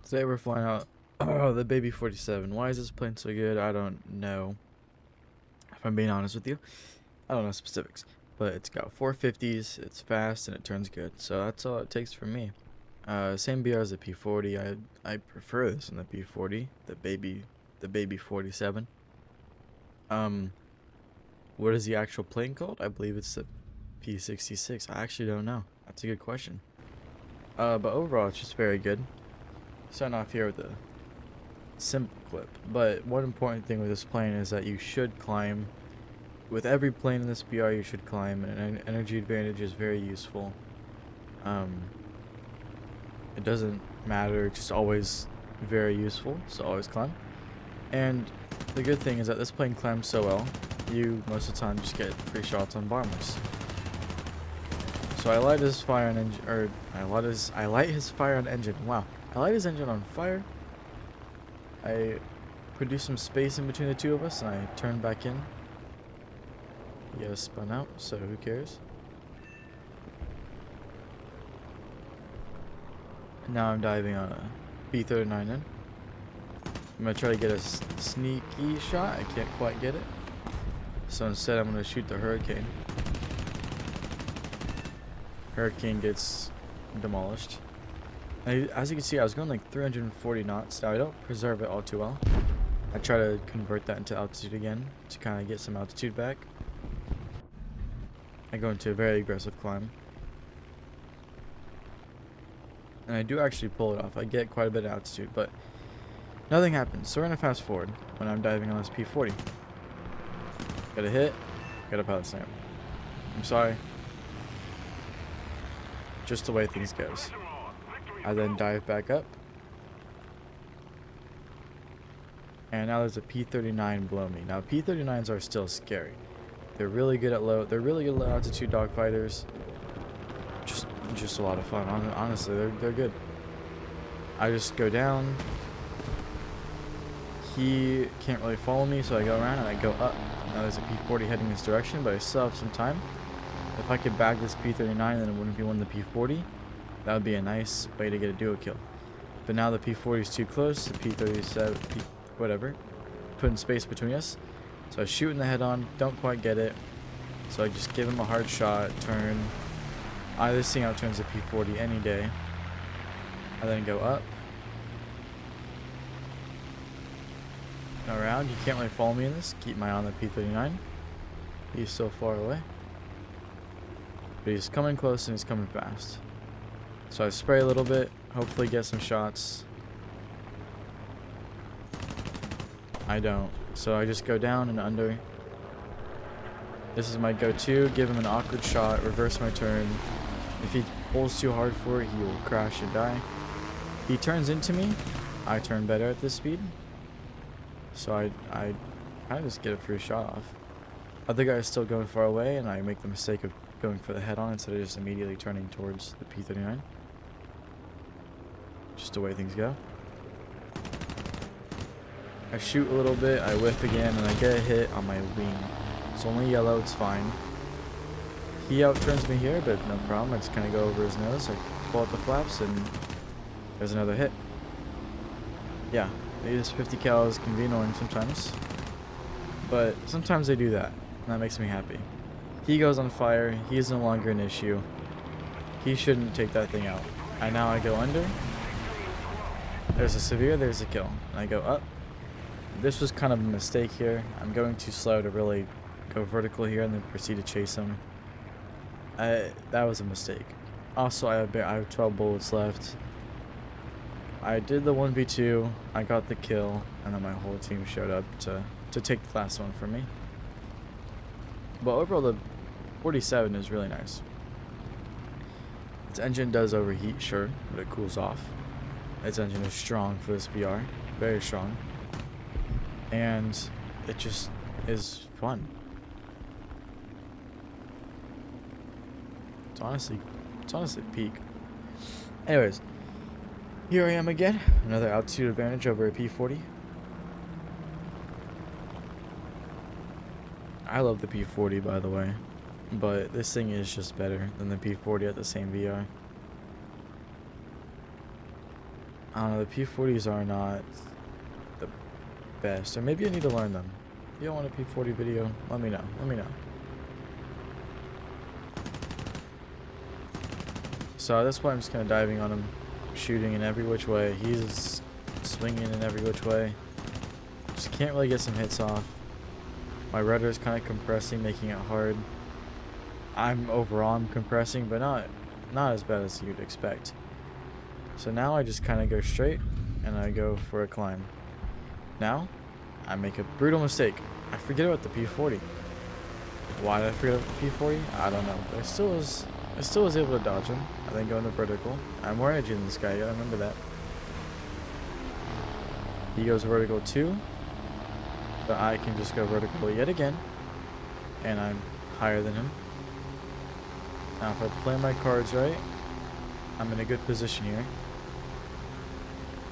Today we're flying out the baby 47. Why is this plane so good? I don't know. If I'm being honest with you, I don't know specifics. But it's got 450s, it's fast, and it turns good. So that's all it takes from me. Same BR as the P40. I prefer this in the P40, the baby 47. Um, what is the actual plane called? I believe it's the P-66. I actually don't know. That's a good question. But overall, it's just very good. Starting off here with a simple clip, but one important thing with this plane is that you should climb. With every plane in this BR, you should climb, and an energy advantage is very useful. It doesn't matter, it's just always very useful, so always climb. And the good thing is that this plane climbs so well, you most of the time just get free shots on bombers. So I light his fire on engine, or I light his fire on engine. Wow, I light his engine on fire. I produce some space in between the two of us, and I turn back in. He has spun out, so who cares? And now I'm diving on a P-39 in. I'm gonna try to get a sneaky shot. I can't quite get it, so instead I'm gonna shoot the Hurricane. Hurricane gets demolished. As you can see, I was going like 340 knots. Now I don't preserve it all too well. I try to convert that into altitude again to kind of get some altitude back. I go into a very aggressive climb. And I do actually pull it off. I get quite a bit of altitude, but nothing happens. So we're going to fast forward when I'm diving on this P-40. Got a hit, got a pilot slam. I'm sorry. Just the way things goes. I then dive back up. And now there's a P-39 below me. Now P-39s are still scary. They're really good at low altitude dogfighters. Just a lot of fun. Honestly, they're good. I just go down. He can't really follow me, so I go around and I go up. Now there's a P-40 heading this direction, but I still have some time. If I could bag this P-39, then it wouldn't be one of the P-40. That would be a nice way to get a duo kill. But now the P-40 is too close. The P-37, whatever, putting space between us. So I shoot in the head on, don't quite get it. So I just give him a hard shot, turn. This thing outturns the P-40 any day. I then go up. Around. He can't really follow me in this. Keep my eye on the P-39. He's so far away. But he's coming close and he's coming fast. So I spray a little bit, hopefully get some shots. I don't. So I just go down and under. This is my go-to. Give him an awkward shot, reverse my turn. If he pulls too hard for it, he will crash and die. He turns into me. I turn better at this speed. So I kind of just get a free shot off. Other guys still going far away, and I make the mistake of going for the head-on instead of just immediately turning towards the P-39. Just the way things go. I shoot a little bit, I whiff again, and I get a hit on my wing. It's only yellow, it's fine. He outturns me here, but no problem. I just kind of go over his nose, I pull out the flaps, and there's another hit. Yeah, these 50 cals can be annoying sometimes, but sometimes they do that, and that makes me happy. He goes on fire, he is no longer an issue. He shouldn't take that thing out. And now I go under. There's a severe, there's a kill. And I go up. This was kind of a mistake here. I'm going too slow to really go vertical here and then proceed to chase him. That was a mistake. Also, I have 12 bullets left. I did the 1v2, I got the kill, and then my whole team showed up to take the last one from me. But overall, the 47 is really nice. Its engine does overheat, sure, but it cools off. Its engine is strong for this BR, very strong. And it just is fun. It's honestly peak. Anyways, here I am again, another altitude advantage over a P-40. I love the P-40, by the way, but this thing is just better than the P-40 at the same VR. I don't know, the P40s are not the best. Or maybe I need to learn them. If you want a P40 video, let me know. Let me know. So at this point, I'm just kind of diving on him, shooting in every which way. He's swinging in every which way. Just can't really get some hits off. My rudder is kind of compressing, making it hard. I'm compressing, but not as bad as you'd expect. So now I just kind of go straight, and I go for a climb. Now, I make a brutal mistake. I forget about the P40. Why did I forget about the P40? I don't know, but I still was able to dodge him. I then go into vertical. I'm more energy than this guy, you gotta remember that. He goes vertical too, but I can just go vertical yet again, and I'm higher than him. Now if I play my cards right, I'm in a good position here.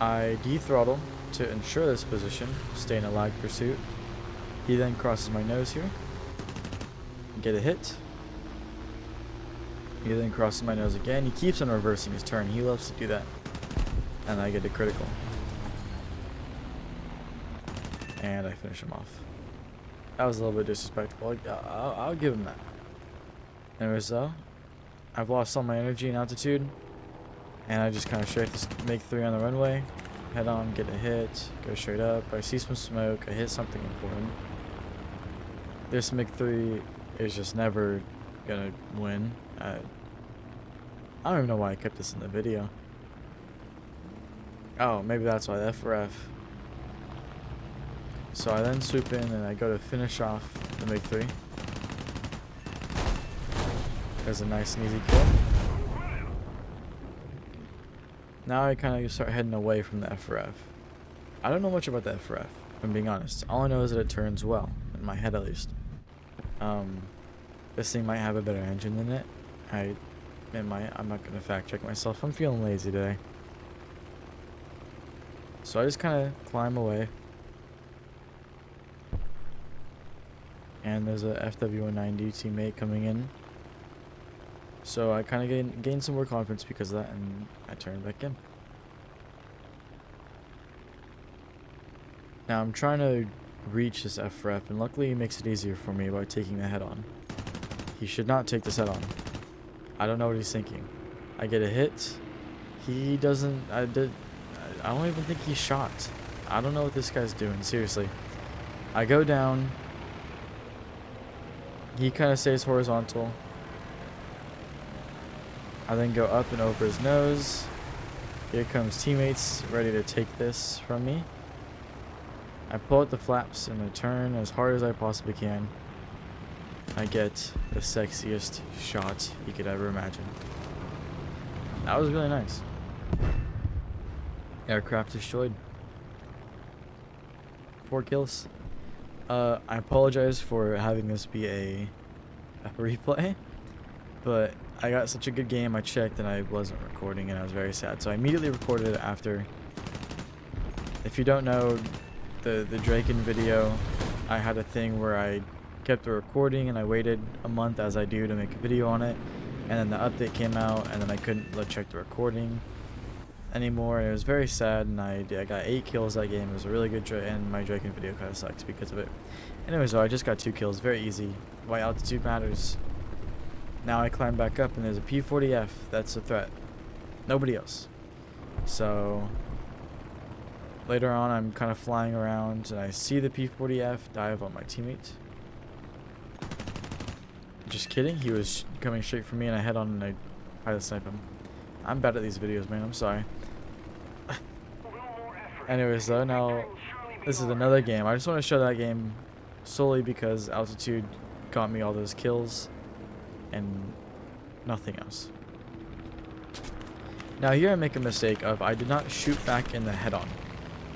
I dethrottle to ensure this position, stay in a lag pursuit. He then crosses my nose here, get a hit. He then crosses my nose again. He keeps on reversing his turn. He loves to do that. And I get a critical. And I finish him off. That was a little bit disrespectful. I'll give him that. Anyways though, I've lost all my energy and altitude. And I just kind of straight to make 3 on the runway. Head on, get a hit, go straight up. I see some smoke. I hit something important. This MiG-3 is just never gonna win. I don't even know why I kept this in the video. Oh, maybe that's why, the F for F. So I then swoop in and I go to finish off the MiG-3. There's a nice and easy kill. Now I kind of start heading away from the F for F. I don't know much about the F for F, if I'm being honest. All I know is that it turns well, in my head at least. This thing might have a better engine than it. I'm not gonna fact check myself. I'm feeling lazy today. So I just kind of climb away. And there's a FW190 teammate coming in. So I kind of gain some more confidence because of that, and I turn back in. Now I'm trying to reach this F for F, and luckily he makes it easier for me by taking the head on. He should not take this head on. I don't know what he's thinking. I get a hit. He doesn't. I don't even think he shot. I don't know what this guy's doing. Seriously. I go down. He kind of stays horizontal. I then go up and over his nose. Here comes teammates ready to take this from me. I pull out the flaps and I turn as hard as I possibly can. I get the sexiest shot you could ever imagine. That was really nice. Aircraft destroyed. 4 kills. I apologize for having this be a replay, but I got such a good game. I checked and I wasn't recording and I was very sad. So I immediately recorded it after. If you don't know the Draken video, I had a thing where I kept the recording and I waited a month as I do to make a video on it, and then the update came out and then I couldn't check the recording anymore, and it was very sad, and I got 8 kills that game. It was a really good and my Draken video kind of sucks because of it. Anyways though, I just got 2 kills, very easy. Why altitude matters. Now I climb back up and there's a P-40F. That's a threat. Nobody else. So later on I'm kind of flying around and I see the P-40F dive on my teammate. Just kidding, he was coming straight for me and I head on and I try to snipe him. I'm bad at these videos, man, I'm sorry. Anyways though, now this is another game. I just want to show that game solely because altitude got me all those kills and nothing else. Now here I make a mistake of I did not shoot back in the head-on.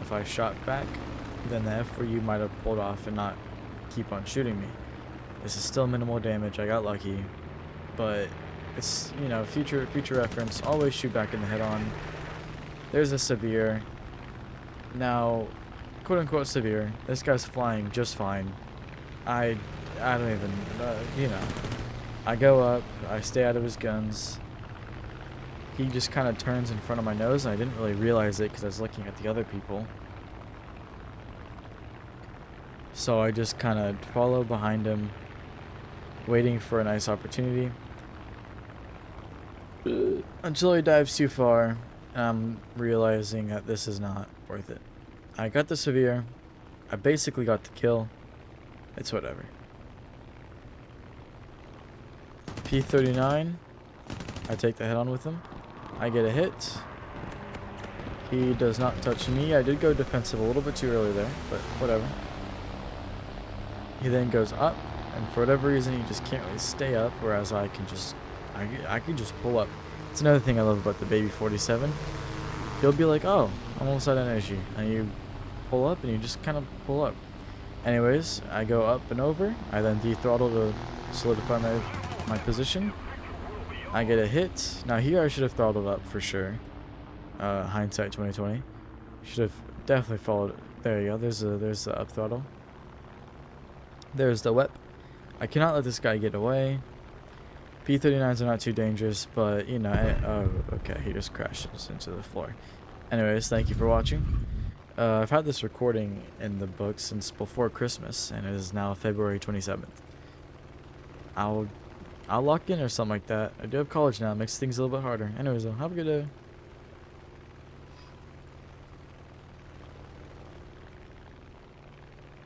If I shot back, then the F4U might have pulled off and not keep on shooting me. This is still minimal damage, I got lucky, but it's, you know, future reference, always shoot back in the head-on. There's a severe. Now, quote-unquote severe, this guy's flying just fine. I don't even, you know. I go up, I stay out of his guns. he just kind of turns in front of my nose, and I didn't really realize it because I was looking at the other people. So I just kind of follow behind him, waiting for a nice opportunity. Until he dives too far, and I'm realizing that this is not worth it. I got the severe. I basically got the kill. It's whatever. P-39. I take the head on with him. I get a hit. He does not touch me. I did go defensive a little bit too early there, but whatever. He then goes up, and for whatever reason, he just can't really stay up, whereas I can just pull up. It's another thing I love about the baby 47. He'll be like, oh, I'm almost at energy, and you pull up, and you just kind of pull up. Anyways, I go up and over. I then dethrottle to solidify my position. I get a hit. Now here I should have throttled up for sure. Hindsight 2020. Should have definitely followed. There you go. There's the up throttle. There's the whip. I cannot let this guy get away. P-39s are not too dangerous, but you know, oh, okay, he just crashes into the floor. Anyways, thank you for watching. I've had this recording in the book since before Christmas, and it is now February 27th. I'll lock in or something like that. I do have college now, it makes things a little bit harder. Anyways, though, have a good day.